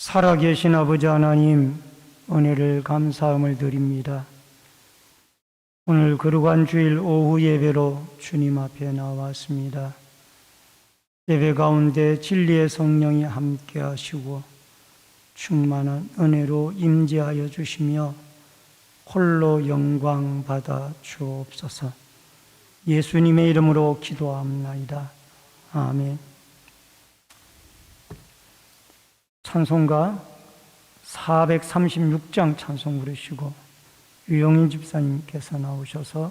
살아계신 아버지 하나님, 은혜를 감사함을 드립니다. 오늘 거룩한 주일 오후 예배로 주님 앞에 나왔습니다. 예배 가운데 진리의 성령이 함께 하시고 충만한 은혜로 임재하여 주시며 홀로 영광 받아 주옵소서. 예수님의 이름으로 기도합나이다. 아멘. 찬송가 436장 찬송 부르시고 유영인 집사님께서 나오셔서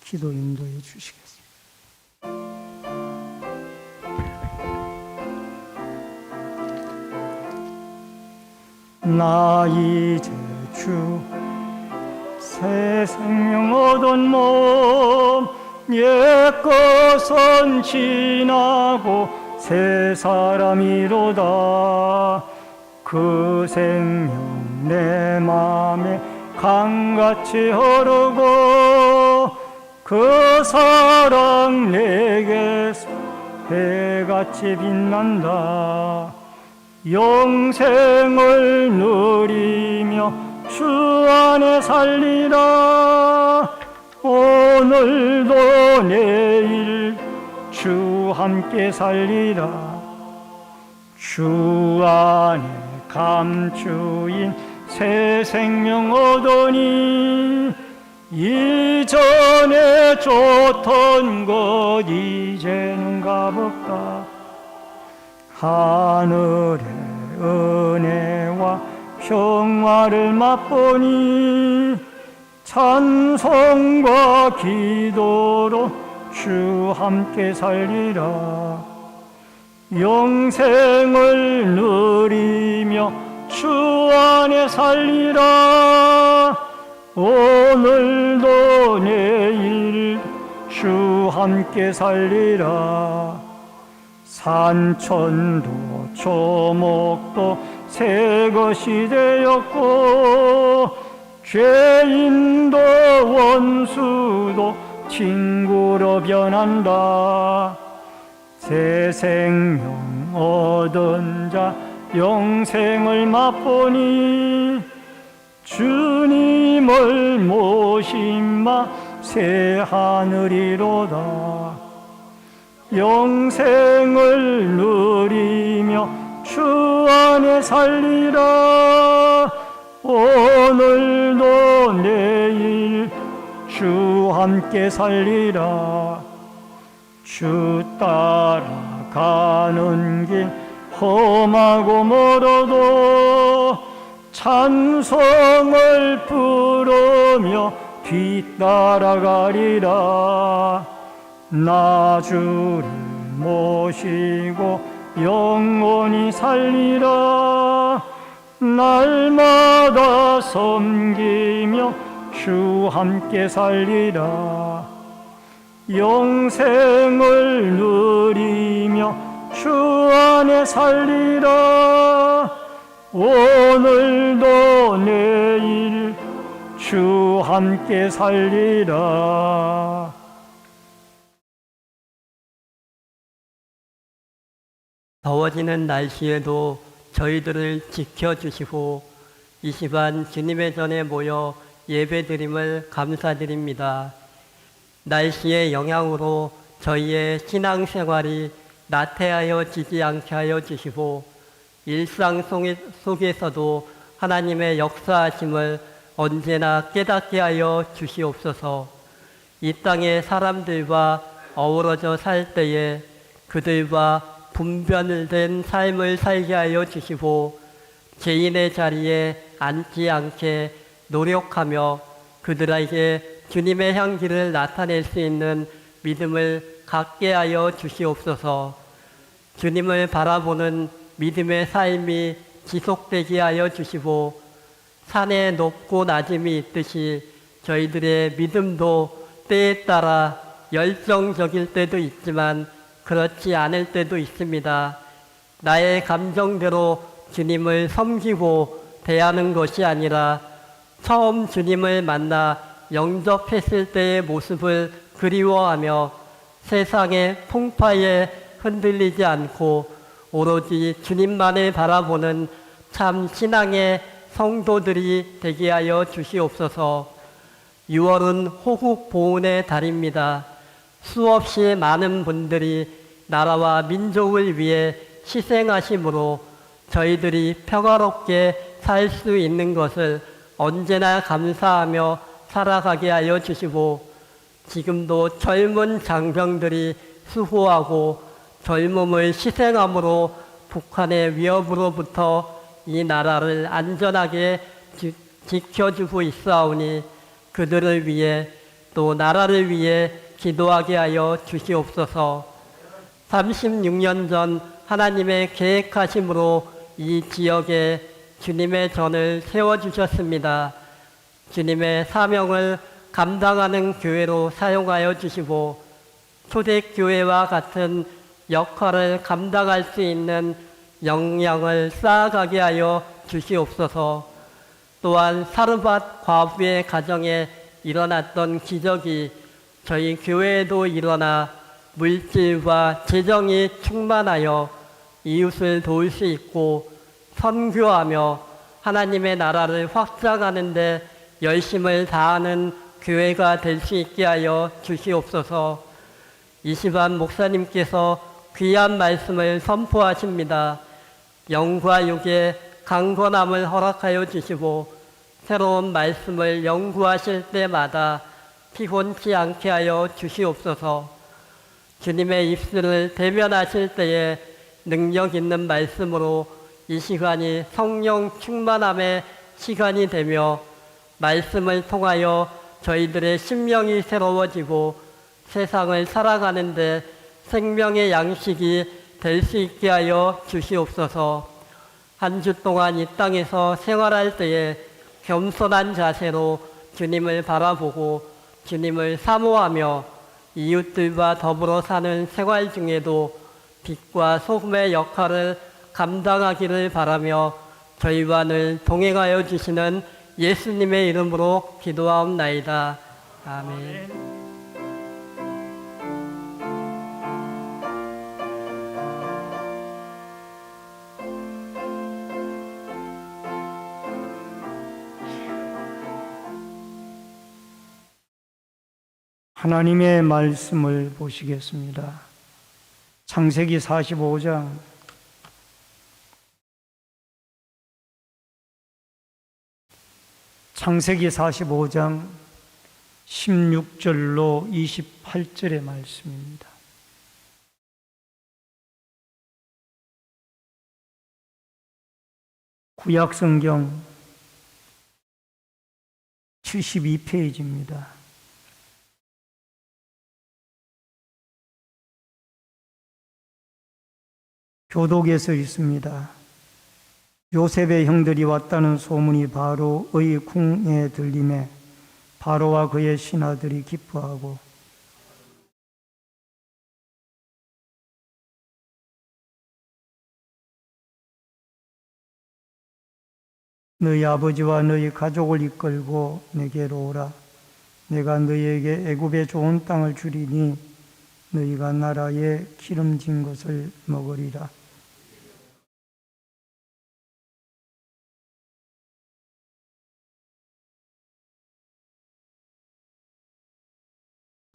기도 인도해 주시겠습니다. 나 이제 주 새 생명 얻은 몸 옛것은 지나고 새 사람이로다. 그 생명 내 맘에 강같이 흐르고 그 사랑 내게서 해같이 빛난다. 영생을 누리며 주 안에 살리라. 오늘도 내일 주 함께 살리라. 주 안에 감추인 새 생명 얻으니 이전에 좋던 것 이제는 값없다. 하늘의 은혜와 평화를 맛보니 찬송과 기도로 주 함께 살리라. 영생을 누리며 주 안에 살리라. 오늘도 내일 주 함께 살리라. 산천도 초목도 새 것이 되었고 죄인도 원수도 친구로 변한다. 새 생명 얻은 자 영생을 맛보니 주님을 모심마 새 하늘이로다. 영생을 누리며 주 안에 살리라. 오늘도 내일 주 함께 살리라. 주 따라가는 길 험하고 멀어도 찬송을 부르며 뒤따라가리라. 나 주를 모시고 영원히 살리라. 날마다 섬기며 주 함께 살리라. 영생을 누리며 주 안에 살리라. 오늘도 내일 주 함께 살리라. 더워지는 날씨에도 저희들을 지켜주시고 이 시간 주님의 전에 모여 예배드림을 감사드립니다. 날씨의 영향으로 저희의 신앙생활이 나태하여지지 않게 하여 주시고 일상 속에서도 하나님의 역사하심을 언제나 깨닫게 하여 주시옵소서. 이 땅의 사람들과 어우러져 살 때에 그들과 분별된 삶을 살게 하여 주시고 죄인의 자리에 앉지 않게 노력하며 그들에게 주님의 향기를 나타낼 수 있는 믿음을 갖게 하여 주시옵소서. 주님을 바라보는 믿음의 삶이 지속되게 하여 주시고 산에 높고 낮음이 있듯이 저희들의 믿음도 때에 따라 열정적일 때도 있지만 그렇지 않을 때도 있습니다. 나의 감정대로 주님을 섬기고 대하는 것이 아니라 처음 주님을 만나 영접했을 때의 모습을 그리워하며 세상의 풍파에 흔들리지 않고 오로지 주님만을 바라보는 참 신앙의 성도들이 되게 하여 주시옵소서. 6월은 호국 보훈의 달입니다. 수없이 많은 분들이 나라와 민족을 위해 희생하심으로 저희들이 평화롭게 살 수 있는 것을 언제나 감사하며 살아가게 하여 주시고, 지금도 젊은 장병들이 수호하고 젊음을 희생함으로 북한의 위협으로부터 이 나라를 안전하게 지켜주고 있사오니 그들을 위해 또 나라를 위해 기도하게 하여 주시옵소서. 36년 전 하나님의 계획하심으로 이 지역에 주님의 전을 세워주셨습니다. 주님의 사명을 감당하는 교회로 사용하여 주시고 초대교회와 같은 역할을 감당할 수 있는 역량을 쌓아가게 하여 주시옵소서. 또한 사르밧 과부의 가정에 일어났던 기적이 저희 교회에도 일어나 물질과 재정이 충만하여 이웃을 도울 수 있고 선교하며 하나님의 나라를 확장하는 데 열심을 다하는 교회가 될 수 있게 하여 주시옵소서. 이시반 목사님께서 귀한 말씀을 선포하십니다. 영과 육의 강건함을 허락하여 주시고 새로운 말씀을 연구하실 때마다 피곤치 않게 하여 주시옵소서. 주님의 입술을 대면하실 때에 능력 있는 말씀으로 이 시간이 성령 충만함의 시간이 되며 말씀을 통하여 저희들의 심령이 새로워지고 세상을 살아가는데 생명의 양식이 될 수 있게 하여 주시옵소서. 한 주 동안 이 땅에서 생활할 때에 겸손한 자세로 주님을 바라보고 주님을 사모하며 이웃들과 더불어 사는 생활 중에도 빛과 소금의 역할을 감당하기를 바라며 저희와 늘 동행하여 주시는 예수님의 이름으로 기도하옵나이다. 아멘. 하나님의 말씀을 보시겠습니다. 창세기 45장 창세기 45장 16절로 28절의 말씀입니다. 구약성경 72페이지입니다. 교독에서 있습니다. 요셉의 형들이 왔다는 소문이 바로의 궁에 들림에 바로와 그의 신하들이 기뻐하고 너희 아버지와 너희 가족을 이끌고 내게로 오라. 내가 너희에게 애굽의 좋은 땅을 주리니 너희가 나라에 기름진 것을 먹으리라.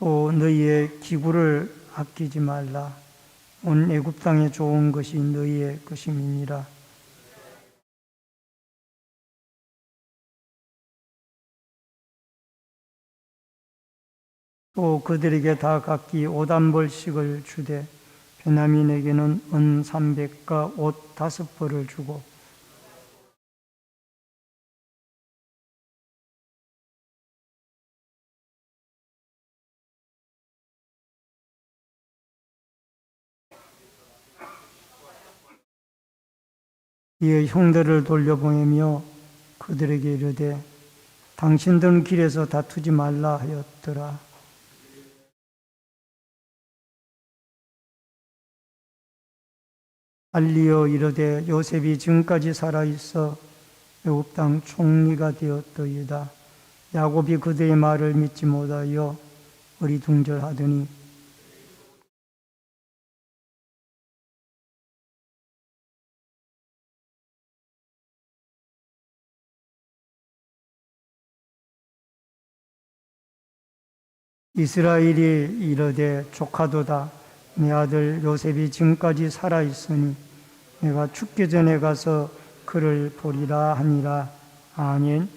또 너희의 기구를 아끼지 말라. 온 애굽 땅에 좋은 것이 너희의 것임이니라. 또 그들에게 다 각기 옷 한 벌씩을 주되 베냐민에게는 은 300과 옷 5벌을 주고 이에 형들을 돌려보내며 그들에게 이르되 당신들은 길에서 다투지 말라 하였더라. 알리어 이르되 요셉이 지금까지 살아있어 애굽 땅 총리가 되었더이다. 야곱이 그들의 말을 믿지 못하여 어리둥절하더니 이스라엘이 이르되 조카도다. 내 아들 요셉이 지금까지 살아있으니 내가 죽기 전에 가서 그를 보리라 하니라. 아멘.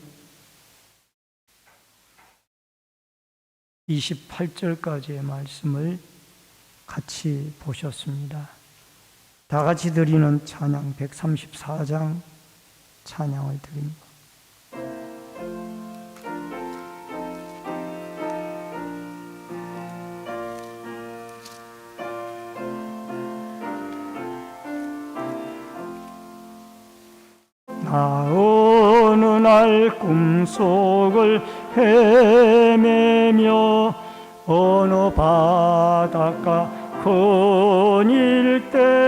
28절까지의 말씀을 같이 보셨습니다. 다 같이 드리는 찬양 134장 찬양을 드립니다. 나 어느 날 꿈속을 헤매며 어느 바닷가 거닐 때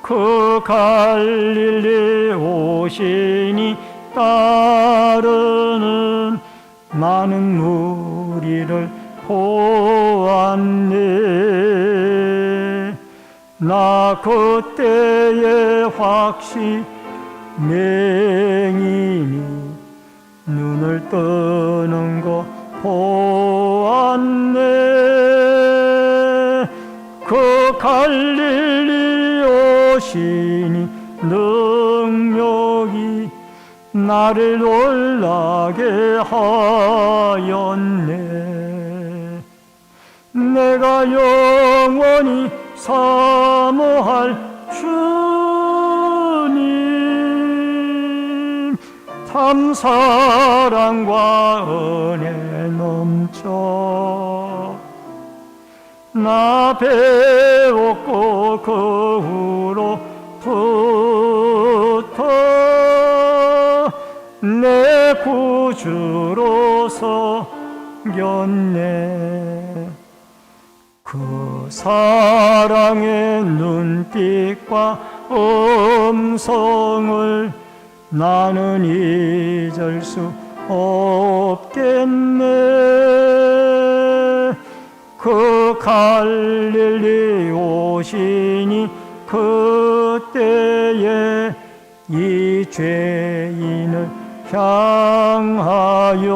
그 갈릴리 오시니 따르는 많은 무리를 보았네. 나 그때에 확시 맹인이 눈을 뜨는 거 보았네. 그 갈릴리 오시니 능력이 나를 놀라게 하였네. 내가 영원히 사모할 주님 참 사랑과 은혜 넘쳐 나 배웠고 그 후로부터 내 구주로서 견네. 그 사랑의 눈빛과 음성을 나는 잊을 수 없겠네. 그 갈릴리 오시니 그때에 이 죄인을 향하여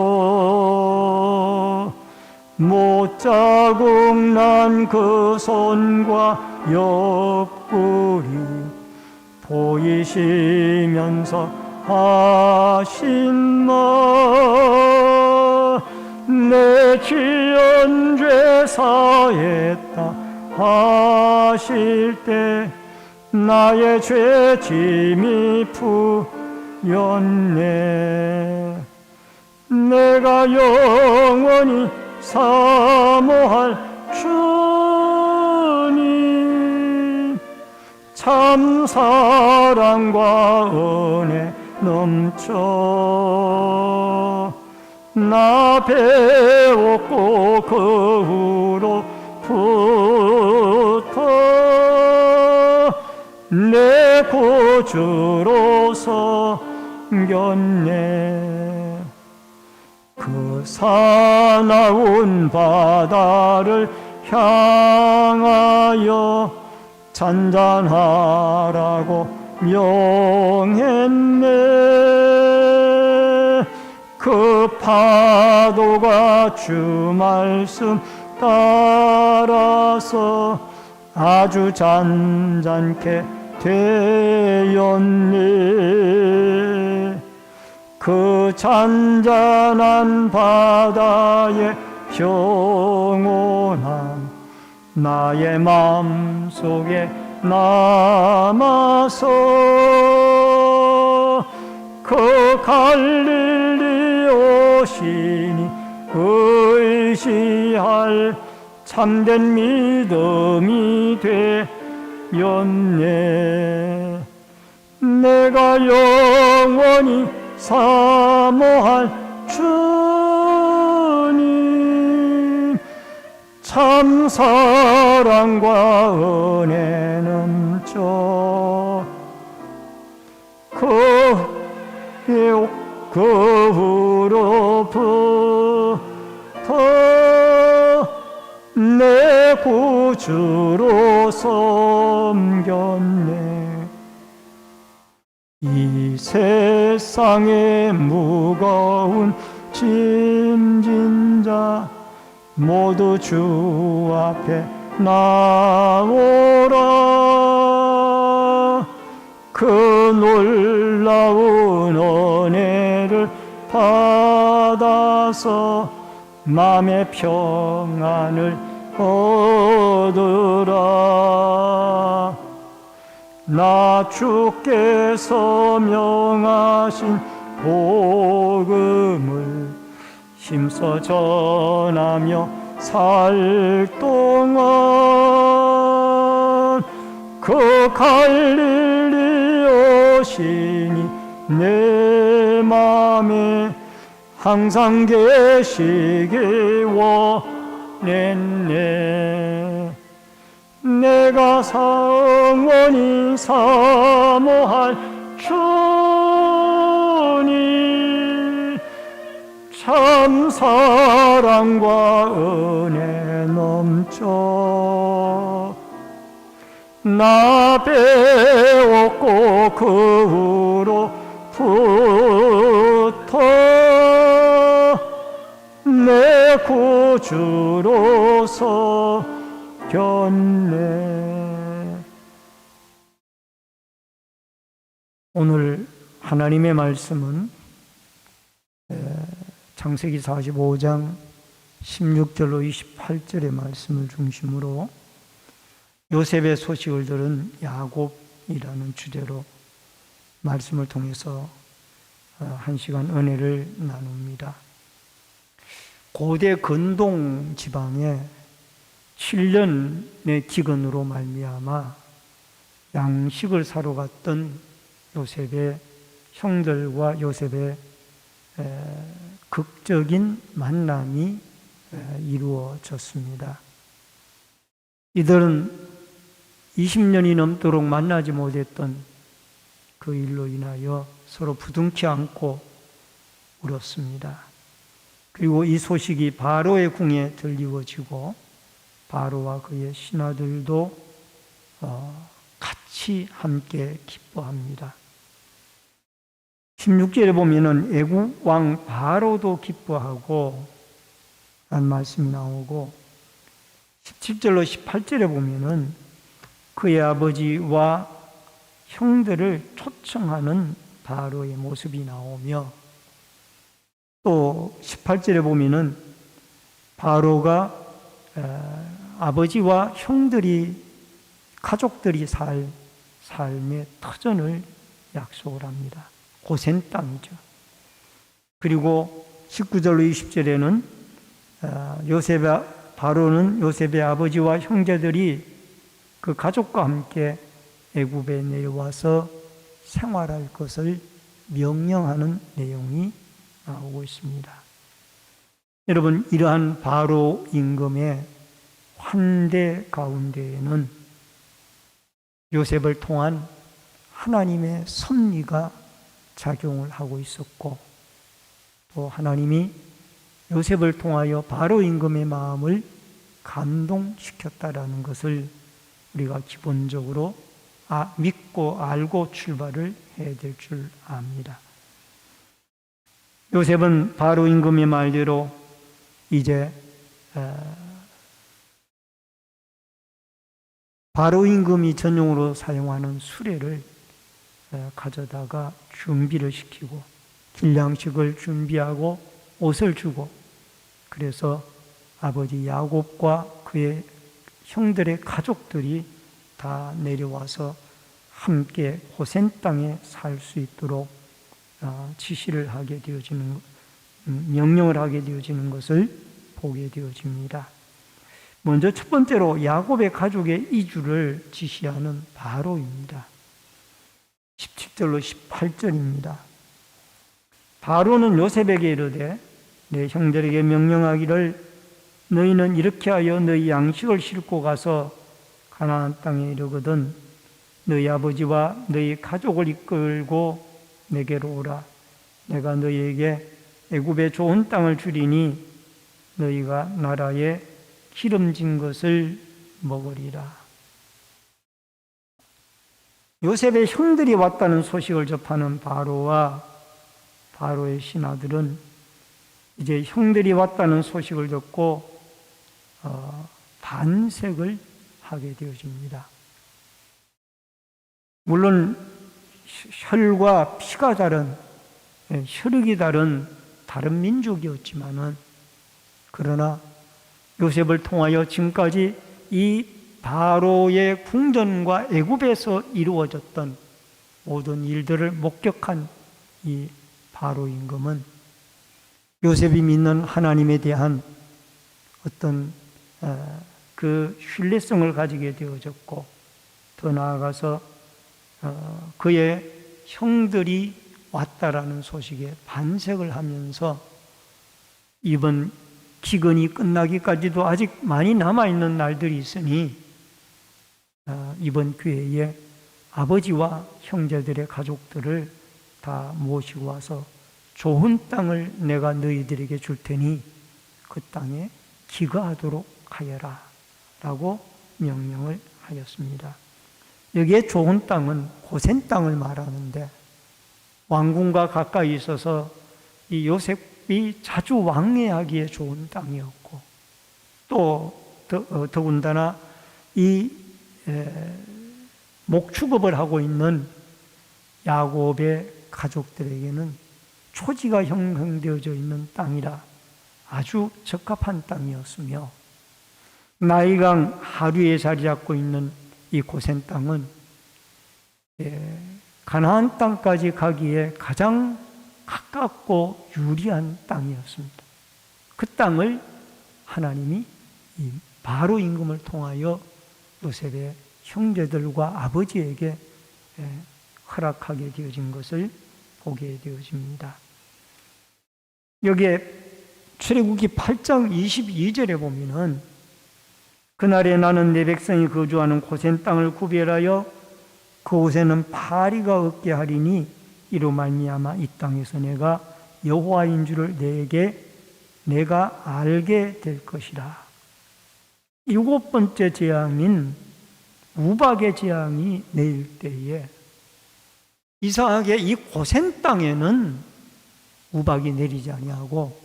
못자국 난 그 손과 옆구리 보이시면서 하신 말 내 지은 죄 사했다 하실 때 나의 죄 짐이 풀렸네. 내가 영원히 사모할 주님 참 사랑과 은혜 넘쳐 나 배웠고 그 후로부터 내 구주로서 견네. 그 사나운 바다를 향하여 잔잔하라고 명했네. 그 파도가 주 말씀 따라서 아주 잔잔케 되었네. 그 잔잔한 바다의 평온함 나의 마음속에 남아서 그 갈릴리 오시니 의지할 참된 믿음이 되었네. 내가 영원히 사모할 주님 참 사랑과 은혜 넘쳐 그 후로부터 내 구주로 섬겼네. 이 세상의 무거운 짐 심진 자 모두 주 앞에 나오라. 그 놀라운 은혜를 받아서 마음의 평안을 얻으라. 나 주께서 명하신 복음을 힘써 전하며 살 동안 그 갈릴리 여신이 내 맘에 항상 계시길 원했네. 내가 상원히 사모할 주님 참 사랑과 은혜 넘쳐 나 배웠고 그 후로부터 내 구주로서 견네. 오늘 하나님의 말씀은 창세기 45장 16절로 28절의 말씀을 중심으로 요셉의 소식을 들은 야곱이라는 주제로 말씀을 통해서 한 시간 은혜를 나눕니다. 고대 근동 지방에 7년의 기근으로 말미암아 양식을 사러 갔던 요셉의 형들과 요셉의 극적인 만남이 이루어졌습니다. 이들은 20년이 넘도록 만나지 못했던 그 일로 인하여 서로 부둥켜 안고 울었습니다. 그리고 이 소식이 바로의 궁에 들리워지고 바로와 그의 신하들도 같이 함께 기뻐합니다. 16절에 보면은 애국 왕 바로도 기뻐하고 라는 말씀이 나오고 17절로 18절에 보면은 그의 아버지와 형들을 초청하는 바로의 모습이 나오며 또 18절에 보면은 바로가 아버지와 형들이 가족들이 살 삶의 터전을 약속을 합니다. 고센 땅이죠. 그리고 19절로 20절에는 바로는 요셉의 아버지와 형제들이 그 가족과 함께 애굽에 내려와서 생활할 것을 명령하는 내용이 나오고 있습니다. 여러분, 이러한 바로 임금의 환대 가운데에는 요셉을 통한 하나님의 섭리가 작용을 하고 있었고 또 하나님이 요셉을 통하여 바로 임금의 마음을 감동시켰다라는 것을 우리가 기본적으로 믿고 알고 출발을 해야 될 줄 압니다. 요셉은 바로 임금의 말대로 이제 바로 임금이 전용으로 사용하는 수레를 가져다가 준비를 시키고 길냥식을 준비하고 옷을 주고 그래서 아버지 야곱과 그의 형들의 가족들이 다 내려와서 함께 고센 땅에 살 수 있도록 지시를 하게 되어지는 명령을 하게 되어지는 것을 보게 되어집니다. 먼저 첫 번째로 야곱의 가족의 이주를 지시하는 바로입니다. 17절로 18절입니다. 바로는 요셉에게 이르되 내 형들에게 명령하기를 너희는 이렇게 하여 너희 양식을 싣고 가서 가나안 땅에 이르거든 너희 아버지와 너희 가족을 이끌고 내게로 오라. 내가 너희에게 애굽의 좋은 땅을 주리니 너희가 나라에 기름진 것을 먹으리라. 요셉의 형들이 왔다는 소식을 접하는 바로와 바로의 신하들은 이제 형들이 왔다는 소식을 듣고 반색을 하게 되어집니다. 물론 혈과 피가 다른, 혈육이 다른 민족이었지만은, 그러나 요셉을 통하여 지금까지 이 바로의 궁전과 애굽에서 이루어졌던 모든 일들을 목격한 이 바로 임금은 요셉이 믿는 하나님에 대한 어떤 그 신뢰성을 가지게 되어졌고, 더 나아가서 그의 형들이 왔다라는 소식에 반색을 하면서 이번 기근이 끝나기까지도 아직 많이 남아있는 날들이 있으니 이번 기회에 아버지와 형제들의 가족들을 다 모시고 와서 좋은 땅을 내가 너희들에게 줄 테니 그 땅에 기거하도록 하여라 라고 명령을 하였습니다. 여기에 좋은 땅은 고센 땅을 말하는데, 왕궁과 가까이 있어서 이 요셉이 자주 왕래하기에 좋은 땅이었고, 또 더군다나 이 목축업을 하고 있는 야곱의 가족들에게는 초지가 형성되어져 있는 땅이라 아주 적합한 땅이었으며, 나일강 하류에 자리 잡고 있는 이 고센 땅은 가나안 땅까지 가기에 가장 가깝고 유리한 땅이었습니다. 그 땅을 하나님이 이 바로 임금을 통하여 요셉의 형제들과 아버지에게 허락하게 되어진 것을 보게 되어집니다. 여기에 출애굽기 8장 22절에 보면은, 그날에 나는 내 백성이 거주하는 고센 땅을 구별하여 그곳에는 파리가 없게 하리니 이로 말미암아 이 땅에서 내가 여호와인 줄을 내가 알게 될 것이라. 7번째 재앙인 우박의 재앙이 내릴 때에 이상하게 이 고센 땅에는 우박이 내리지 아니하고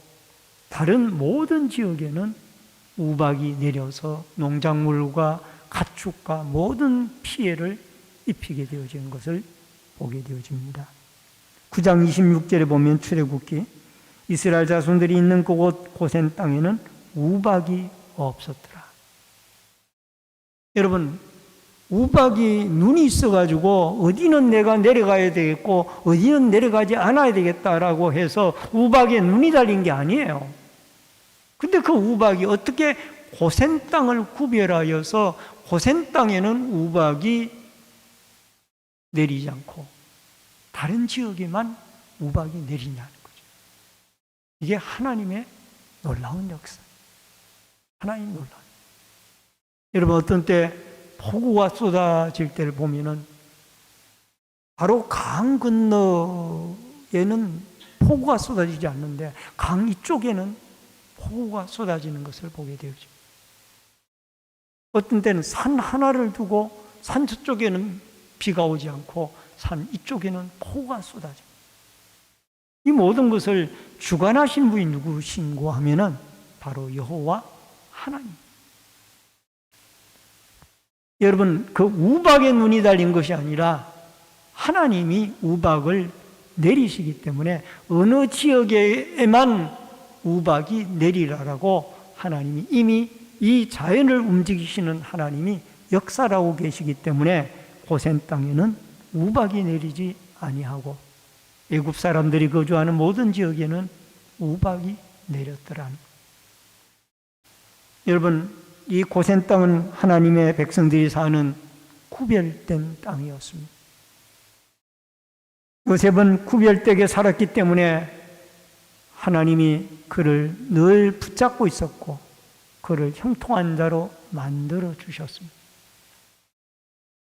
다른 모든 지역에는 우박이 내려서 농작물과 가축과 모든 피해를 입히게 되어지는 것을 보게 되어집니다. 9장 26절에 보면 출애굽기, 이스라엘 자손들이 있는 그곳 고센 땅에는 우박이 없었더라. 여러분, 우박이 눈이 있어가지고 어디는 내가 내려가야 되겠고 어디는 내려가지 않아야 되겠다라고 해서 우박에 눈이 달린 게 아니에요. 근데 그 우박이 어떻게 고센 땅을 구별하여서 고센 땅에는 우박이 내리지 않고 다른 지역에만 우박이 내리냐는 거죠. 이게 하나님의 놀라운 역사. 하나님 놀라운. 여러분, 어떤 때 폭우가 쏟아질 때를 보면은 바로 강 건너에는 폭우가 쏟아지지 않는데 강 이쪽에는 폭우가 쏟아지는 것을 보게 되죠. 어떤 때는 산 하나를 두고 산 저쪽에는 비가 오지 않고 산 이쪽에는 폭우가 쏟아집니다. 이 모든 것을 주관하신 분이 누구신고 하면은 바로 여호와 하나님. 여러분, 그 우박에 눈이 달린 것이 아니라 하나님이 우박을 내리시기 때문에 어느 지역에만 우박이 내리라라고 하나님이 이미 이 자연을 움직이시는 하나님이 역사하고 계시기 때문에 고센 땅에는 우박이 내리지 아니하고 애굽 사람들이 거주하는 모든 지역에는 우박이 내렸더라는. 여러분, 이 고센 땅은 하나님의 백성들이 사는 구별된 땅이었습니다. 요셉은 구별되게 살았기 때문에 하나님이 그를 늘 붙잡고 있었고 그를 형통한 자로 만들어 주셨습니다.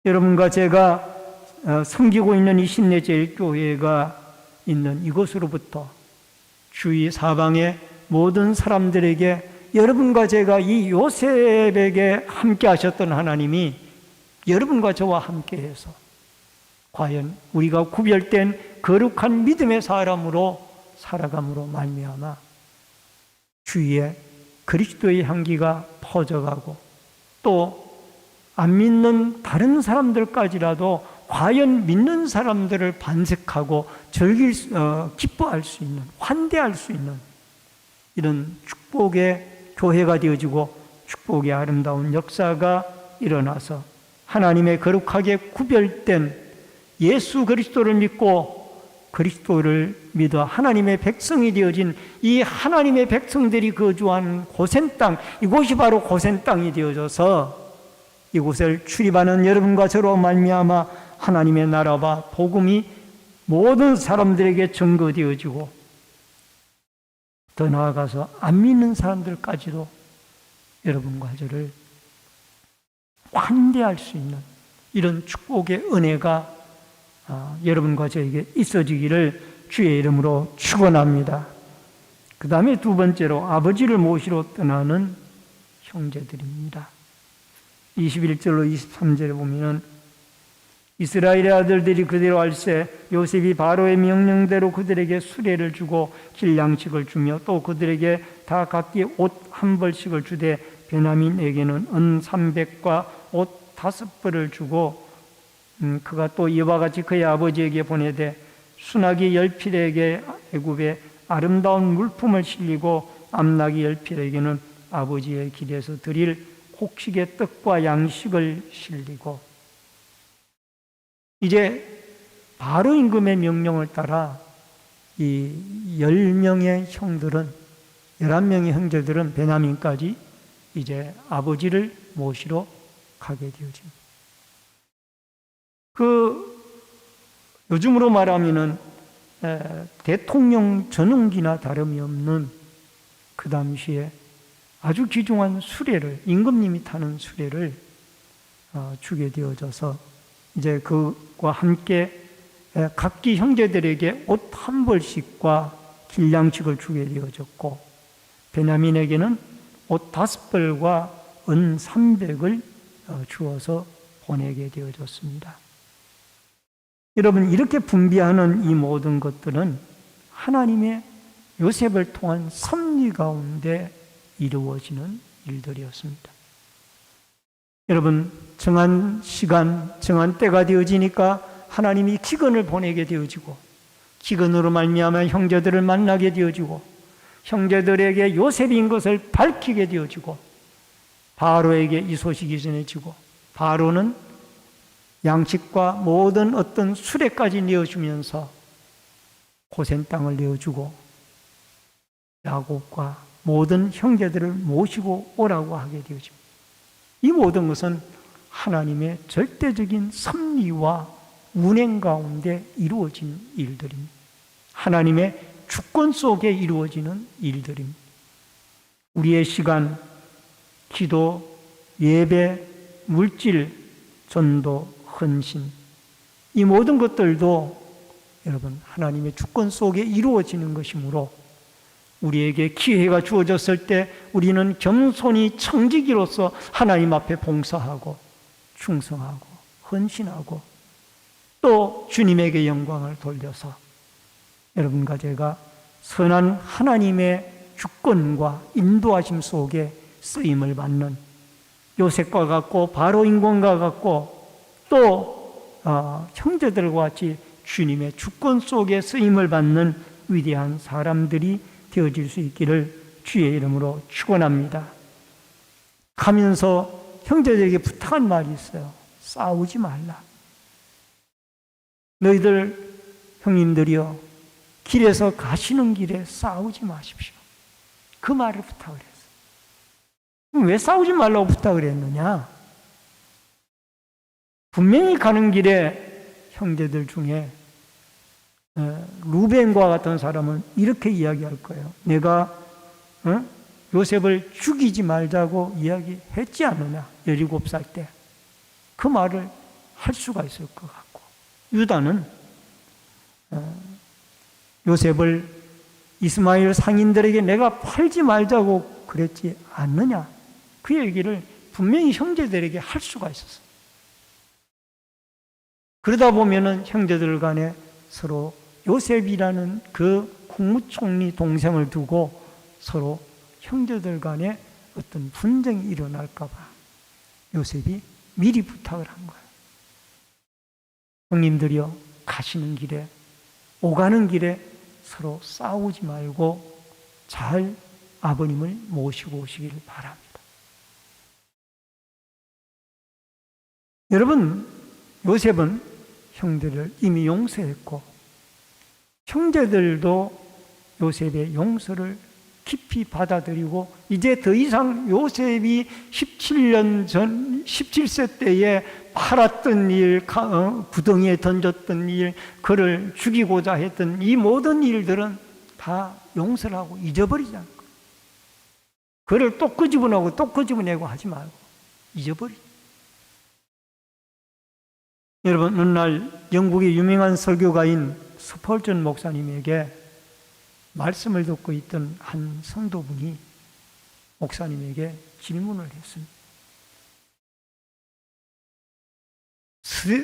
여러분과 제가 섬기고 있는 이 신내제일교회가 있는 이곳으로부터 주위 사방의 모든 사람들에게 여러분과 제가 이 요셉에게 함께 하셨던 하나님이 여러분과 저와 함께해서 과연 우리가 구별된 거룩한 믿음의 사람으로 살아감으로 말미암아 주위에 그리스도의 향기가 퍼져가고 또 안 믿는 다른 사람들까지라도 과연 믿는 사람들을 반색하고 기뻐할 수 있는, 환대할 수 있는 이런 축복의 교회가 되어지고 축복의 아름다운 역사가 일어나서 하나님의 거룩하게 구별된 예수 그리스도를 믿고 그리스도를 믿어 하나님의 백성이 되어진 이 하나님의 백성들이 거주하는 고센 땅, 이곳이 바로 고센 땅이 되어져서 이곳을 출입하는 여러분과 저로 말미암아 하나님의 나라와 복음이 모든 사람들에게 증거되어지고 더 나아가서 안 믿는 사람들까지도 여러분과 저를 환대할 수 있는 이런 축복의 은혜가 여러분과 저에게 있어지기를 주의 이름으로 축원합니다. 그 다음에 두 번째로 아버지를 모시러 떠나는 형제들입니다. 21절로 23절에 보면은 이스라엘의 아들들이 그대로 할세 요셉이 바로의 명령대로 그들에게 수레를 주고 길양식을 주며 또 그들에게 다 각기 옷 한 벌씩을 주되 베냐민에게는 은 300과 옷 5벌을 주고 그가 또 이와 같이 그의 아버지에게 보내되 순하기 10필에게 애굽에 아름다운 물품을 실리고 암나기 10필에게는 아버지의 길에서 드릴 곡식의 떡과 양식을 실리고 이제 바로 임금의 명령을 따라 이 10명의 형들은 11명의 형제들은 베냐민까지 이제 아버지를 모시러 가게 되어집니다. 요즘으로 말하면은 대통령 전용기나 다름이 없는 그 당시에 아주 귀중한 수레를 임금님이 타는 수레를 주게 되어져서 이제 그와 함께 각기 형제들에게 옷 한 벌씩과 길양식을 주게 되어졌고 베냐민에게는 옷 5벌과 은 300을 주어서 보내게 되어졌습니다. 여러분, 이렇게 분비하는 이 모든 것들은 하나님의 요셉을 통한 섭리 가운데 이루어지는 일들이었습니다. 여러분, 정한 시간, 정한 때가 되어지니까 하나님이 기근을 보내게 되어지고 기근으로 말미암아 형제들을 만나게 되어지고 형제들에게 요셉인 것을 밝히게 되어지고 바로에게 이 소식이 전해지고 바로는 양식과 모든 어떤 수레까지 내어주면서 고센 땅을 내어주고 야곱과 모든 형제들을 모시고 오라고 하게 되어집니다. 이 모든 것은 하나님의 절대적인 섭리와 운행 가운데 이루어진 일들입니다. 하나님의 주권 속에 이루어지는 일들입니다. 우리의 시간, 기도, 예배, 물질, 전도, 헌신, 이 모든 것들도 여러분 하나님의 주권 속에 이루어지는 것이므로 우리에게 기회가 주어졌을 때 우리는 겸손히 청지기로서 하나님 앞에 봉사하고 충성하고 헌신하고 또 주님에게 영광을 돌려서 여러분과 제가 선한 하나님의 주권과 인도하심 속에 쓰임을 받는 요셉과 같고 바로 인권과 같고 또 형제들과 같이 주님의 주권 속에 쓰임을 받는 위대한 사람들이 되어질 수 있기를 주의 이름으로 축원합니다. 가면서 형제들에게 부탁한 말이 있어요. 싸우지 말라. 너희들 형님들이여 길에서 가시는 길에 싸우지 마십시오. 그 말을 부탁을 했어요. 왜 싸우지 말라고 부탁을 했느냐? 분명히 가는 길에 형제들 중에 루벤과 같은 사람은 이렇게 이야기할 거예요. 내가 요셉을 죽이지 말자고 이야기했지 않느냐? 17살 때. 그 말을 할 수가 있을 것 같고 유다는 요셉을 이스마엘 상인들에게 내가 팔지 말자고 그랬지 않느냐? 그 얘기를 분명히 형제들에게 할 수가 있었어요. 그러다 보면은 형제들 간에 서로 요셉이라는 그 국무총리 동생을 두고 서로 형제들 간에 어떤 분쟁이 일어날까 봐 요셉이 미리 부탁을 한 거예요. 형님들이여, 가시는 길에, 오가는 길에 서로 싸우지 말고 잘 아버님을 모시고 오시기를 바랍니다. 여러분, 요셉은 형들을 이미 용서했고 형제들도 요셉의 용서를 깊이 받아들이고 이제 더 이상 요셉이 17세 때에 팔았던 일, 구덩이에 던졌던 일, 그를 죽이고자 했던 이 모든 일들은 다 용서를 하고 잊어버리자는 거예요. 그를 또 끄집어내고 또 끄집어내고 하지 말고 잊어버리자. 여러분, 어느 날 영국의 유명한 설교가인 스펄전 목사님에게 말씀을 듣고 있던 한 성도분이 목사님에게 질문을 했습니다.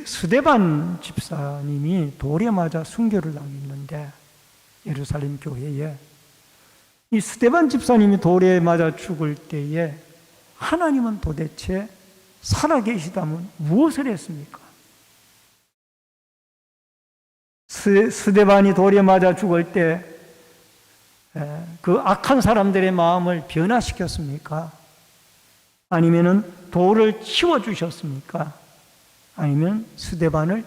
스데반 집사님이 돌에 맞아 순교를 당했는데 예루살렘 교회에 이 스데반 집사님이 돌에 맞아 죽을 때에 하나님은 도대체 살아계시다면 무엇을 했습니까? 스데반이 돌에 맞아 죽을 때 그 악한 사람들의 마음을 변화시켰습니까? 아니면은 돌을 치워주셨습니까? 아니면 스데반을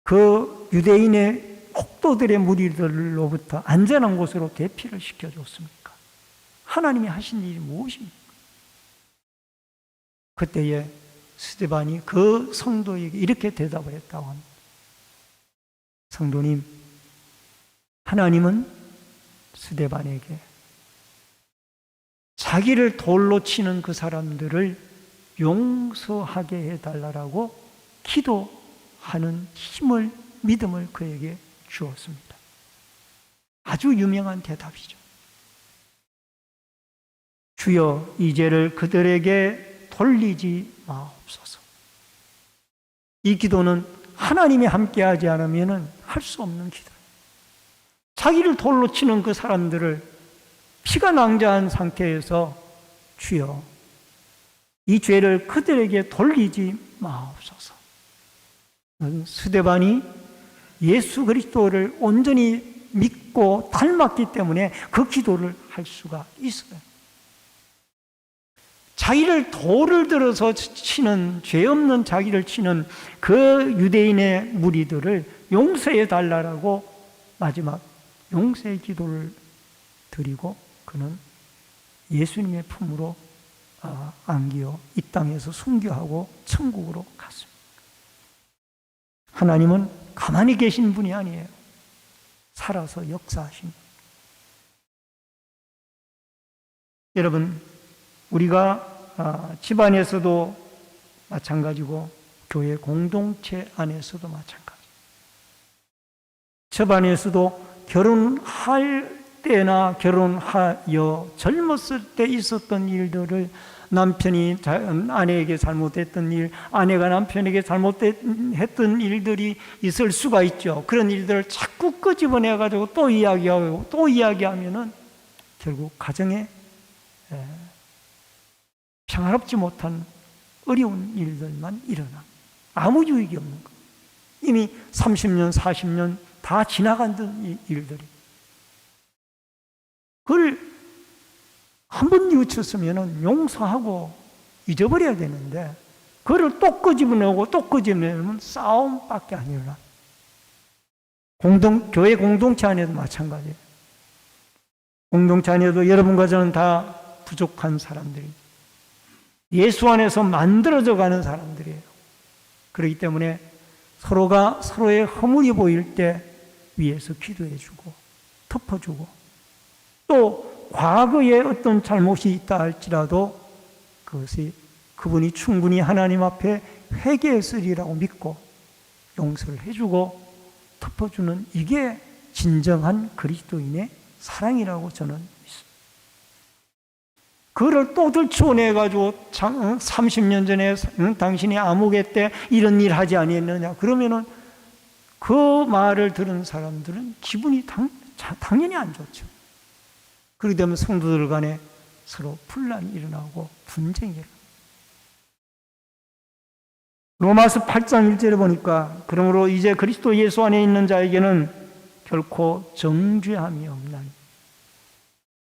그 유대인의 폭도들의 무리들로부터 안전한 곳으로 대피를 시켜줬습니까? 하나님이 하신 일이 무엇입니까? 그때에 스데반이 그 성도에게 이렇게 대답을 했다고 합니다. 성도님, 하나님은 스데반에게 자기를 돌로 치는 그 사람들을 용서하게 해달라고 기도하는 힘을, 믿음을 그에게 주었습니다. 아주 유명한 대답이죠. 주여, 이 죄를 그들에게 돌리지 마옵소서. 이 기도는 하나님이 함께하지 않으면 할 수 없는 기도예요. 자기를 돌로 치는 그 사람들을 피가 낭자한 상태에서 주여, 이 죄를 그들에게 돌리지 마옵소서. 스데반이 예수 그리스도를 온전히 믿고 닮았기 때문에 그 기도를 할 수가 있어요. 자기를 돌을 들어서 치는, 죄 없는 자기를 치는 그 유대인의 무리들을 용서해 달라고 마지막 용서의 기도를 드리고 그는 예수님의 품으로 안기어 이 땅에서 순교하고 천국으로 갔습니다. 하나님은 가만히 계신 분이 아니에요. 살아서 역사하십니다. 여러분, 우리가 집안에서도 마찬가지고 교회 공동체 안에서도 마찬가지. 집안에서도 결혼할 때나 결혼하여 젊었을 때 있었던 일들을 남편이 아내에게 잘못했던 일, 아내가 남편에게 잘못했던 일들이 있을 수가 있죠. 그런 일들을 자꾸 끄집어내가지고 또 이야기하고 또 이야기하면은 결국 가정에 평화롭지 못한 어려운 일들만 일어나. 아무 유익이 없는 거. 이미 30년, 40년 다 지나간 일들이. 그걸 한 번 뉘우쳤으면 용서하고 잊어버려야 되는데 그걸 또 끄집어내고 또 끄집어내면 싸움밖에 안 일어나. 교회 공동체 안에도 마찬가지예요. 공동체 안에도 여러분과 저는 다 부족한 사람들이 예수 안에서 만들어져 가는 사람들이에요. 그렇기 때문에 서로가 서로의 허물이 보일 때 위에서 기도해주고 덮어주고 또 과거에 어떤 잘못이 있다 할지라도 그것이 그분이 충분히 하나님 앞에 회개했으리라고 믿고 용서를 해주고 덮어주는 이게 진정한 그리스도인의 사랑이라고 저는 믿습니다. 그를 또 들추어내가지고 30년 전에 당신이 암흑의 때 이런 일 하지 아니했느냐 그러면은 그 말을 들은 사람들은 기분이 당연히 안 좋죠. 그렇게 되면 성도들 간에 서로 분란이 일어나고 분쟁이 일어나고. 로마서 8장 1절에 보니까 그러므로 이제 그리스도 예수 안에 있는 자에게는 결코 정죄함이 없나니.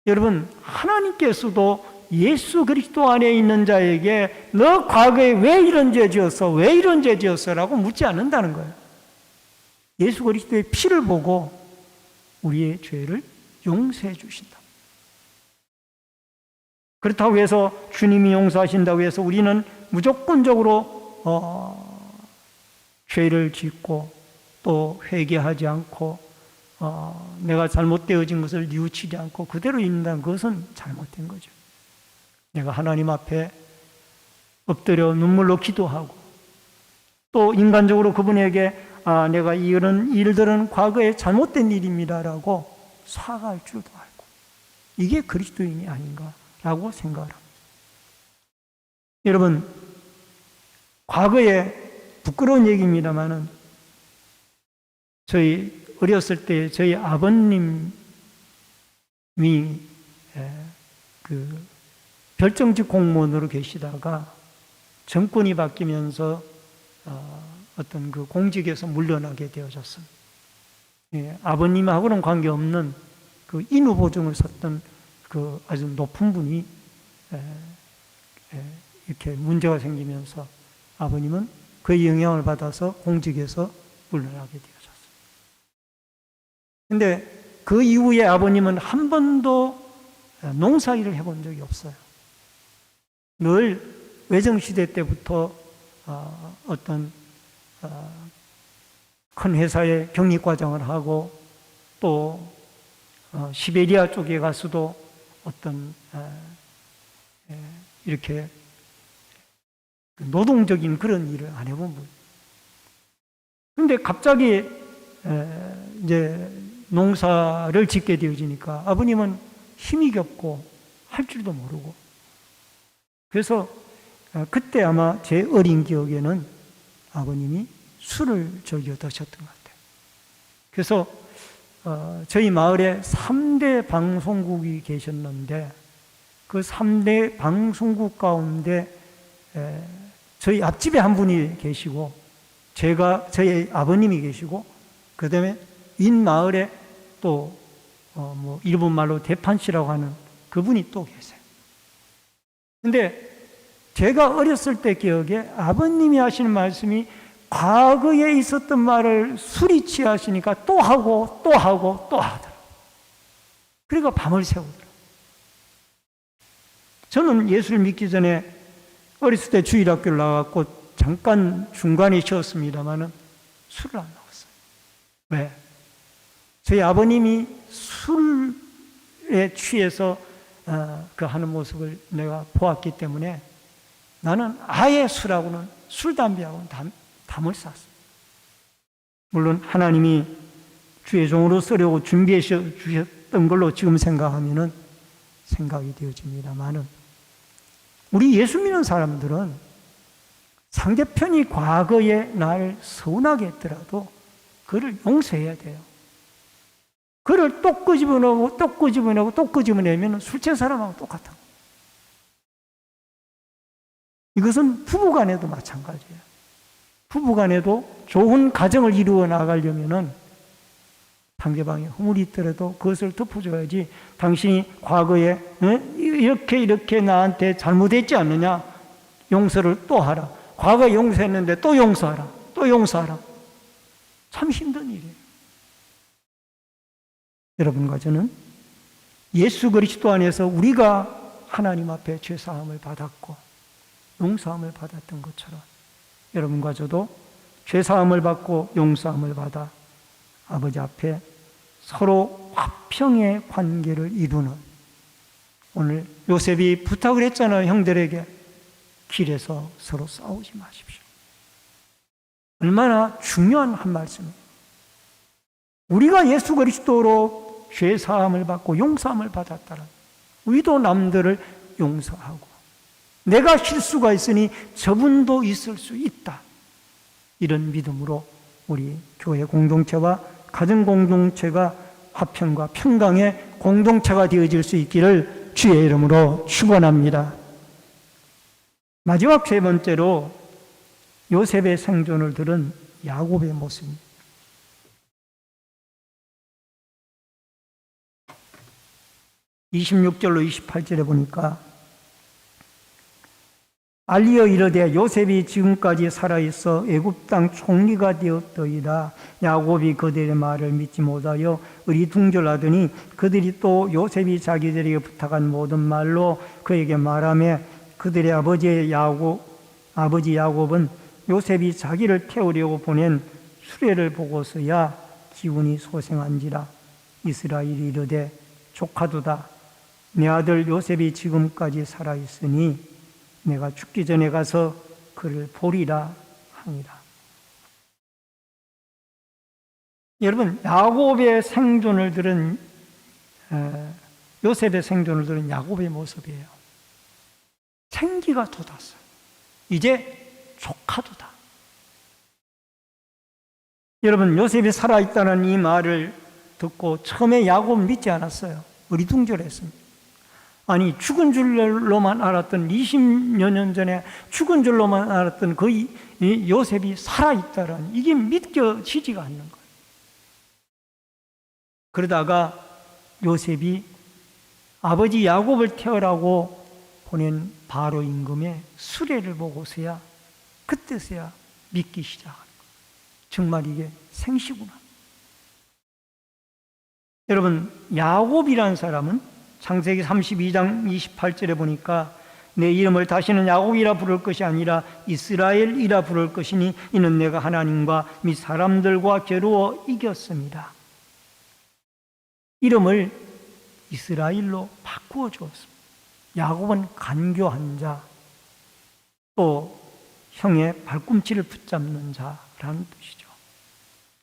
여러분, 하나님께서도 예수 그리스도 안에 있는 자에게 너 과거에 왜 이런 죄 지었어? 왜 이런 죄 지었어? 라고 묻지 않는다는 거예요. 예수 그리스도의 피를 보고 우리의 죄를 용서해 주신다. 그렇다고 해서 주님이 용서하신다고 해서 우리는 무조건적으로 죄를 짓고 또 회개하지 않고 내가 잘못되어진 것을 뉘우치지 않고 그대로 있는다는 것은 잘못된 거죠. 내가 하나님 앞에 엎드려 눈물로 기도하고 또 인간적으로 그분에게 내가 이런 일들은 과거에 잘못된 일입니다라고 사과할 줄도 알고, 이게 그리스도인이 아닌가라고 생각을 합니다. 여러분, 과거에 부끄러운 얘기입니다만은 저희 어렸을 때 저희 아버님이 그 별정직 공무원으로 계시다가 정권이 바뀌면서 어떤 그 공직에서 물러나게 되어졌습니다. 아버님하고는 관계없는 그 인후 보증을 썼던 그 아주 높은 분이 이렇게 문제가 생기면서 아버님은 그의 영향을 받아서 공직에서 물러나게 되어졌습니다. 그런데 그 이후에 아버님은 한 번도 농사일을 해본 적이 없어요. 늘 외정시대 때부터 어떤 큰 회사에 경리과장을 하고 또 시베리아 쪽에 가서도 어떤 이렇게 노동적인 그런 일을 안 해본 분. 그런데 갑자기 이제 농사를 짓게 되어지니까 아버님은 힘이 겹고 할 줄도 모르고, 그래서 그때 아마 제 어린 기억에는 아버님이 술을 즐겨 드셨던 것 같아요. 그래서 저희 마을에 3대 방송국이 계셨는데 그 3대 방송국 가운데 저희 앞집에 한 분이 계시고 저희 아버님이 계시고 그 다음에 윗마을에 또 뭐 일본 말로 대판씨라고 하는 그분이 또 계세요. 근데 제가 어렸을 때 기억에 아버님이 하시는 말씀이 과거에 있었던 말을 술이 취하시니까 또 하고 또 하고 또 하더라고요. 그러니까 밤을 새우더라고요. 저는 예수를 믿기 전에 어렸을 때 주일학교를 나갔고 잠깐 중간에 쉬었습니다마는 술을 안 먹었어요. 왜? 저희 아버님이 술에 취해서 그 하는 모습을 내가 보았기 때문에 나는 아예 술하고는 술, 담배하고는 담을 쌌어요. 물론 하나님이 주의 종으로 쓰려고 준비해 주셨던 걸로 지금 생각하면은 생각이 되어집니다만은 우리 예수 믿는 사람들은 상대편이 과거에 날 서운하게 했더라도 그를 용서해야 돼요. 그를 또 끄집어내고 또 끄집어내고 또 끄집어내면 술 취한 사람하고 똑같아. 이것은 부부간에도 마찬가지예요. 부부간에도 좋은 가정을 이루어 나가려면은 상대방이 허물이 있더라도 그것을 덮어줘야지. 당신이 과거에 이렇게 나한테 잘못했지 않느냐? 용서를 또 하라. 과거에 용서했는데 또 용서하라. 또 용서하라. 참 힘든 일이에요. 여러분과 저는 예수 그리스도 안에서 우리가 하나님 앞에 죄사함을 받았고 용서함을 받았던 것처럼 여러분과 저도 죄사함을 받고 용서함을 받아 아버지 앞에 서로 화평의 관계를 이루는, 오늘 요셉이 부탁을 했잖아요. 형들에게 길에서 서로 싸우지 마십시오. 얼마나 중요한 한 말씀이에요. 우리가 예수 그리스도로 죄사함을 받고 용서함을 받았다는, 우리도 남들을 용서하고 내가 실수가 있으니 저분도 있을 수 있다, 이런 믿음으로 우리 교회 공동체와 가정 공동체가 화평과 평강의 공동체가 되어질 수 있기를 주의 이름으로 축원합니다. 마지막 세 번째로 요셉의 생존을 들은 야곱의 모습입니다. 26절로 28절에 보니까 알리어 이르되 요셉이 지금까지 살아있어 애굽 땅 총리가 되었더이다. 야곱이 그들의 말을 믿지 못하여 의리둥절하더니 그들이 또 요셉이 자기들에게 부탁한 모든 말로 그에게 말하며 그들의 아버지 야곱은 요셉이 자기를 태우려고 보낸 수레를 보고서야 기운이 소생한지라. 이스라엘이 이르되 조카도다. 내 아들 요셉이 지금까지 살아있으니 내가 죽기 전에 가서 그를 보리라 하니라. 여러분, 야곱의 생존을 들은 요셉의 생존을 들은 야곱의 모습이에요. 생기가 돋았어요. 이제 조카도다. 여러분, 요셉이 살아있다는 이 말을 듣고 처음에 야곱은 믿지 않았어요. 어리둥절했습니다. 아니, 죽은 줄로만 알았던 20여 년 전에 죽은 줄로만 알았던 그 요셉이 살아있다라는 이게 믿겨지지가 않는 거예요. 그러다가 요셉이 아버지 야곱을 태우라고 보낸 바로 임금의 수레를 보고서야 그때서야 믿기 시작하는 거예요. 정말 이게 생시구나. 여러분, 야곱이라는 사람은 창세기 32장 28절에 보니까 내 이름을 다시는 야곱이라 부를 것이 아니라 이스라엘이라 부를 것이니 이는 내가 하나님과 및 사람들과 겨루어 이겼습니다. 이름을 이스라엘로 바꾸어 주었습니다. 야곱은 간교한 자, 또 형의 발꿈치를 붙잡는 자라는 뜻이죠.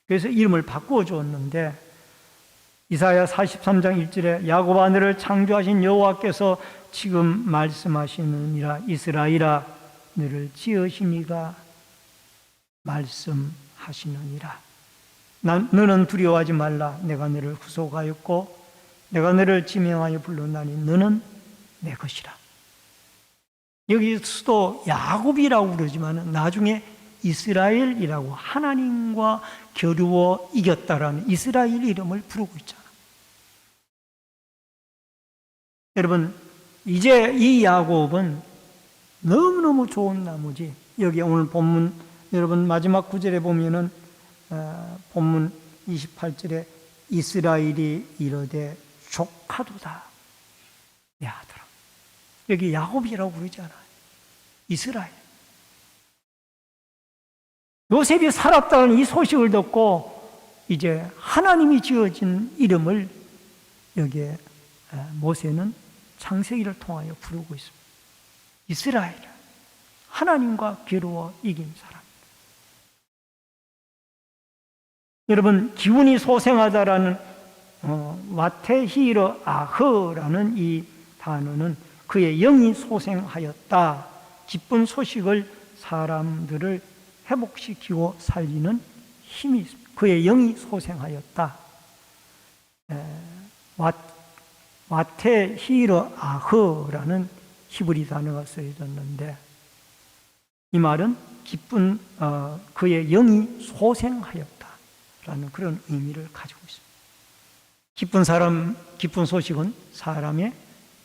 그래서 이름을 바꾸어 주었는데 이사야 43장 1절에 야곱아 너를 창조하신 여호와께서 지금 말씀하시느니라. 이스라엘아 너를 지으시니가 말씀하시느니라. 너는 두려워하지 말라. 내가 너를 구속하였고 내가 너를 지명하여 불렀나니 너는 내 것이라. 여기서도 야곱이라고 그러지만 나중에 이스라엘이라고 하나님과 겨루어 이겼다라는 이스라엘 이름을 부르고 있잖아요. 여러분, 이제 이 야곱은 너무너무 좋은 나머지 여기 오늘 본문 여러분 마지막 구절에 보면은 본문 28절에 이스라엘이 이르되 조카도다 내 아들아. 여기 야곱이라고 그러지 않아요. 이스라엘. 요셉이 살았다는 이 소식을 듣고 이제 하나님이 지어진 이름을 여기에 모세는 창세기를 통하여 부르고 있습니다. 이스라엘, 하나님과 겨루어 이긴 사람. 여러분, 기운이 소생하다라는 와테히르 아흐라는 이 단어는 그의 영이 소생하였다. 기쁜 소식을 사람들을 회복시키고 살리는 힘이 있습니다. 그의 영이 소생하였다. 와테히르 아흐라는 히브리 단어가 쓰여졌는데 이 말은 기쁜 그의 영이 소생하였다라는 그런 의미를 가지고 있습니다. 기쁜 소식은 사람의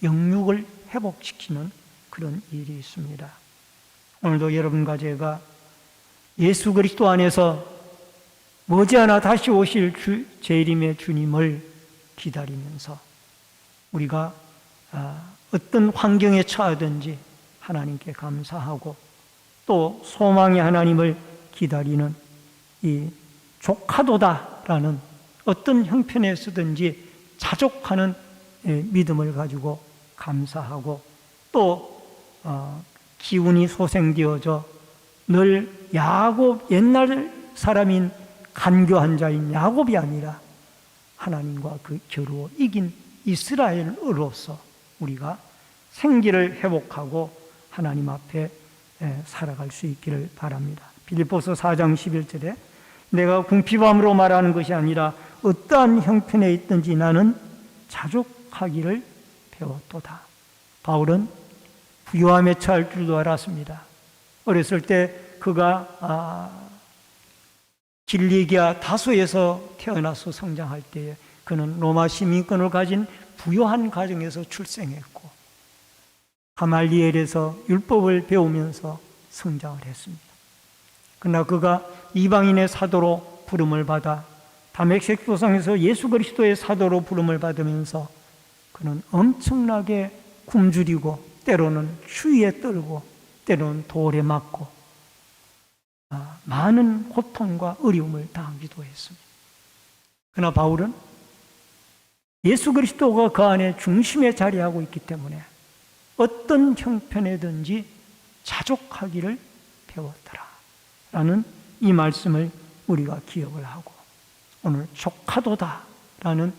영육을 회복시키는 그런 일이 있습니다. 오늘도 여러분과 제가 예수 그리스도 안에서 머지않아 다시 오실 재림의 주님을 기다리면서 우리가 어떤 환경에 처하든지 하나님께 감사하고 또 소망의 하나님을 기다리는 이 조카도다라는 어떤 형편에서든지 자족하는 믿음을 가지고 감사하고 또 기운이 소생되어져 늘 야곱 옛날 사람인 간교한 자인 야곱이 아니라 하나님과 그 겨루어 이긴 이스라엘으로서 우리가 생기를 회복하고 하나님 앞에 살아갈 수 있기를 바랍니다. 빌립보서 4장 11절에 내가 궁핍함으로 말하는 것이 아니라 어떠한 형편에 있든지 나는 자족하기를 배웠도다. 바울은 부요함에 처할 줄도 알았습니다. 어렸을 때 그가 길리기아 다소에서 태어나서 성장할 때에 그는 로마 시민권을 가진 부요한 가정에서 출생했고 가말리엘에서 율법을 배우면서 성장을 했습니다. 그러나 그가 이방인의 사도로 부름을 받아 다메섹 도상에서 예수 그리스도의 사도로 부름을 받으면서 그는 엄청나게 굶주리고 때로는 추위에 떨고 때로는 돌에 맞고 많은 고통과 어려움을 당하기도 했습니다. 그러나 바울은 예수 그리스도가 그 안에 중심에 자리하고 있기 때문에 어떤 형편에든지 자족하기를 배웠더라 라는 이 말씀을 우리가 기억을 하고 오늘 족하도다 라는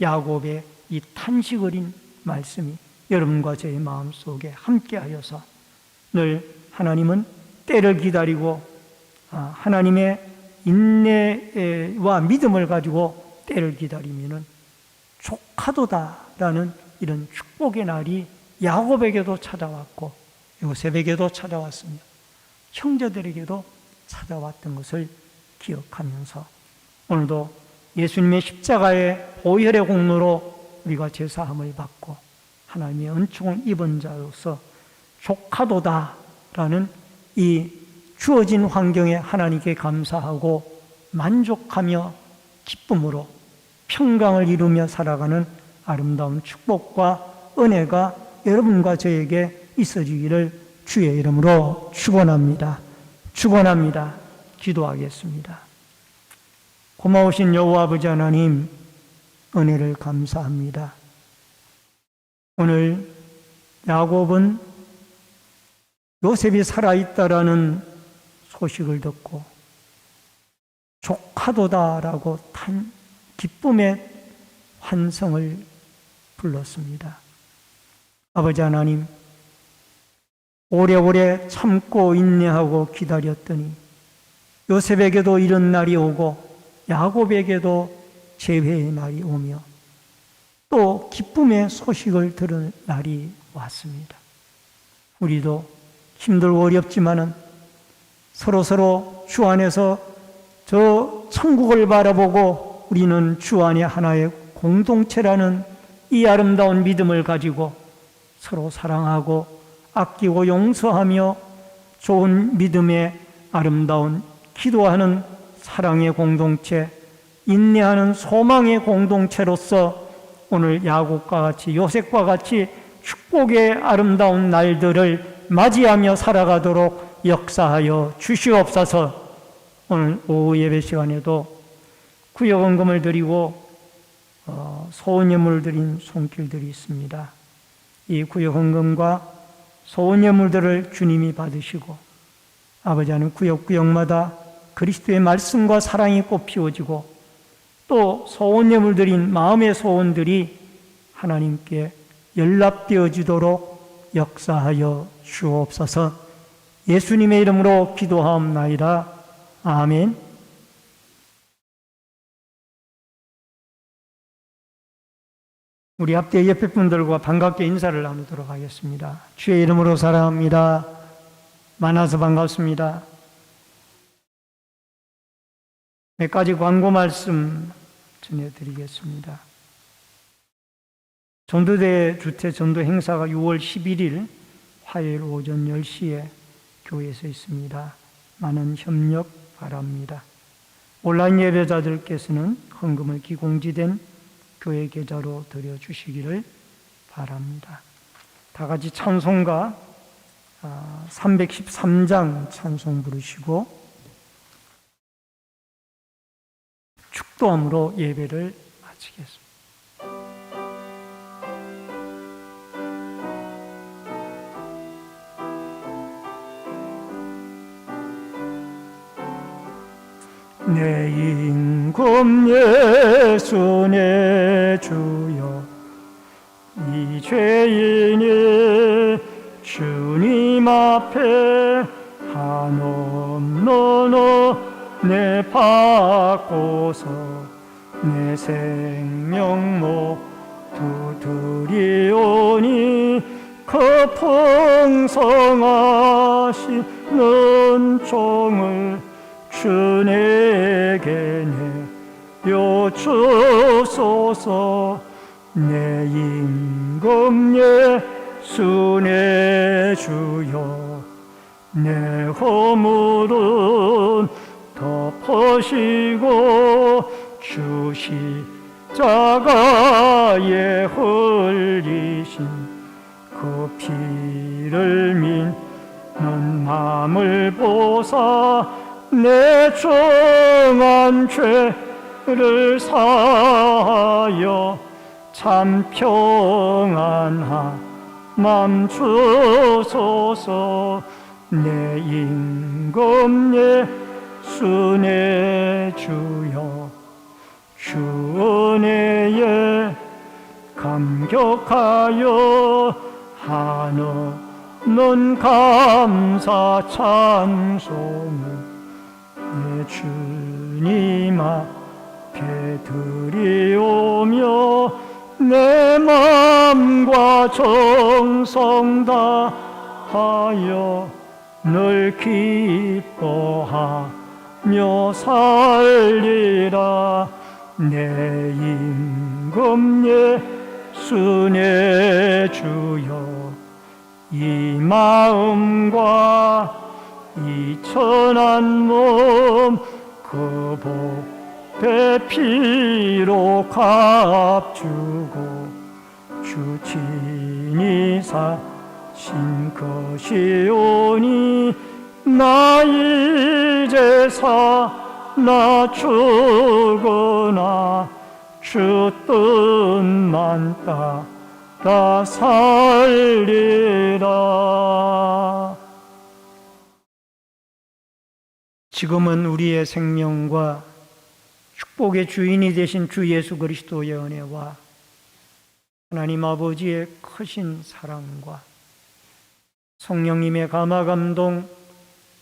야곱의 이 탄식 어린 말씀이 여러분과 저의 마음속에 함께하여서 늘 하나님은 때를 기다리고 하나님의 인내와 믿음을 가지고 때를 기다리면은 족하도다라는 이런 축복의 날이 야곱에게도 찾아왔고 요셉에게도 찾아왔습니다. 형제들에게도 찾아왔던 것을 기억하면서 오늘도 예수님의 십자가의 보혈의 공로로 우리가 제사함을 받고 하나님의 은총을 입은 자로서 족하도다라는 이 주어진 환경에 하나님께 감사하고 만족하며 기쁨으로 평강을 이루며 살아가는 아름다운 축복과 은혜가 여러분과 저에게 있어지기를 주의 이름으로 축원합니다. 축원합니다. 기도하겠습니다. 고마우신 여호와 아버지 하나님, 은혜를 감사합니다. 오늘 야곱은 요셉이 살아있다라는 소식을 듣고 족하도다라고 기쁨의 환성을 불렀습니다. 아버지 하나님, 오래오래 참고 인내하고 기다렸더니 요셉에게도 이런 날이 오고 야곱에게도 재회의 날이 오며 또 기쁨의 소식을 들은 날이 왔습니다. 우리도 힘들고 어렵지만은 서로서로 주 안에서 저 천국을 바라보고 우리는 주 안에 하나의 공동체라는 이 아름다운 믿음을 가지고 서로 사랑하고 아끼고 용서하며 좋은 믿음의 아름다운 기도하는 사랑의 공동체, 인내하는 소망의 공동체로서 오늘 야곱과 같이 요셉과 같이 축복의 아름다운 날들을 맞이하며 살아가도록 역사하여 주시옵소서. 오늘 오후 예배 시간에도 구역헌금을 드리고 소원예물 드린 손길들이 있습니다. 이 구역헌금과 소원예물들을 주님이 받으시고 아버지 하나님 구역구역마다 그리스도의 말씀과 사랑이 꽃피워지고 또 소원예물 드린 마음의 소원들이 하나님께 연락되어지도록 역사하여 주옵소서. 예수님의 이름으로 기도하옵나이다. 아멘. 우리 앞뒤 옆에 분들과 반갑게 인사를 나누도록 하겠습니다. 주의 이름으로 사랑합니다. 만나서 반갑습니다. 몇 가지 광고 말씀 전해드리겠습니다. 전도대 주태 전도 행사가 6월 11일 화요일 오전 10시에 교회에서 있습니다. 많은 협력 바랍니다. 온라인 예배자들께서는 헌금을 기공지된 교회 계좌로 드려주시기를 바랍니다. 다 같이 찬송가 313장 찬송 부르시고 축도함으로 예배를 마치겠습니다. 내 임금 예수 내 주여 이 죄인이 주님 앞에 한없노노 내 받고서 내 생명 두드리오니 그 풍성하시는 종을 주에게 내려주소서. 내 임금 예수 내 주여 내 허물은 덮으시고 주 십자가에 흘리신 그 피를 믿는 마음을 보사 내 중한 죄를 사하여 참 평안함 주소서. 내 임금 예수 내 주여 주 은혜에 감격하여 하는 감사 찬송을 내 주님 앞에 드리오며 내 마음과 정성 다하여 늘 기뻐하며 살리라. 내 임금 예수 내 주여 이 마음과 이 천한 몸 그 복의 피로 값주고 주 친히 사신 것이오니 나 이제 사나 죽으나 주 뜻만 따라 살리라. 지금은 우리의 생명과 축복의 주인이 되신 주 예수 그리스도의 은혜와 하나님 아버지의 크신 사랑과 성령님의 감화 감동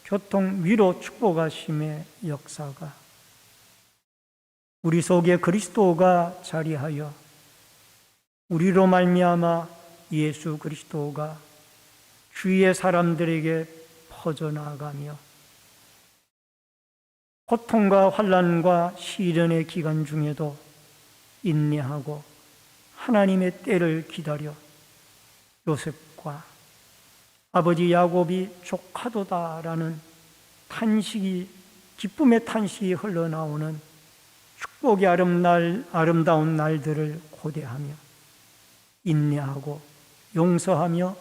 교통 위로 축복하심의 역사가 우리 속에 그리스도가 자리하여 우리로 말미암아 예수 그리스도가 주위의 사람들에게 퍼져나가며 고통과 환난과 시련의 기간 중에도 인내하고 하나님의 때를 기다려 요셉과 아버지 야곱이 조카도다라는 탄식이 기쁨의 탄식이 흘러나오는 축복의 아름다운 날들을 고대하며 인내하고 용서하며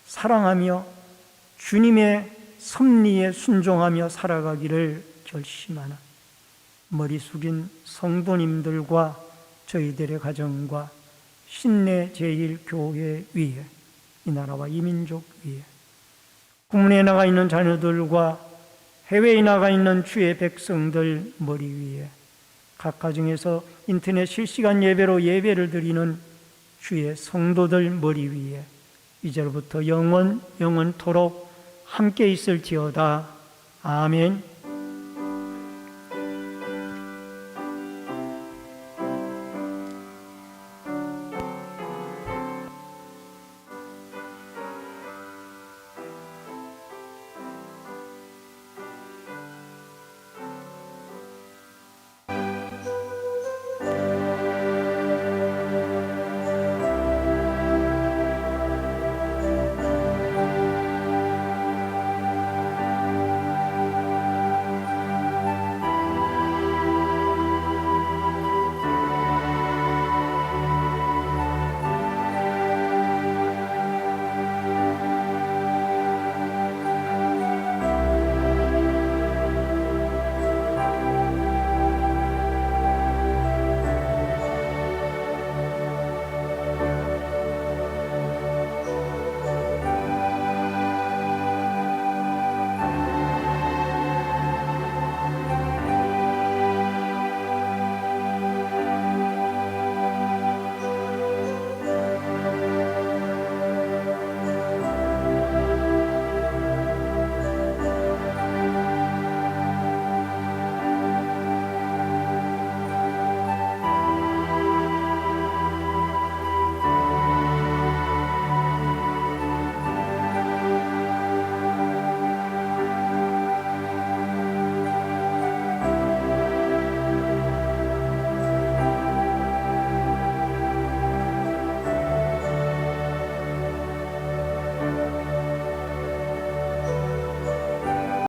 사랑하며 주님의 섭리에 순종하며 살아가기를 결심하는 머리 숙인 성도님들과 저희들의 가정과 신내 제1교회 위에 이 나라와 이 민족 위에 국문에 나가 있는 자녀들과 해외에 나가 있는 주의 백성들 머리 위에 각 가정에서 인터넷 실시간 예배로 예배를 드리는 주의 성도들 머리 위에 이제로부터 영원토록 함께 있을지어다. 아멘.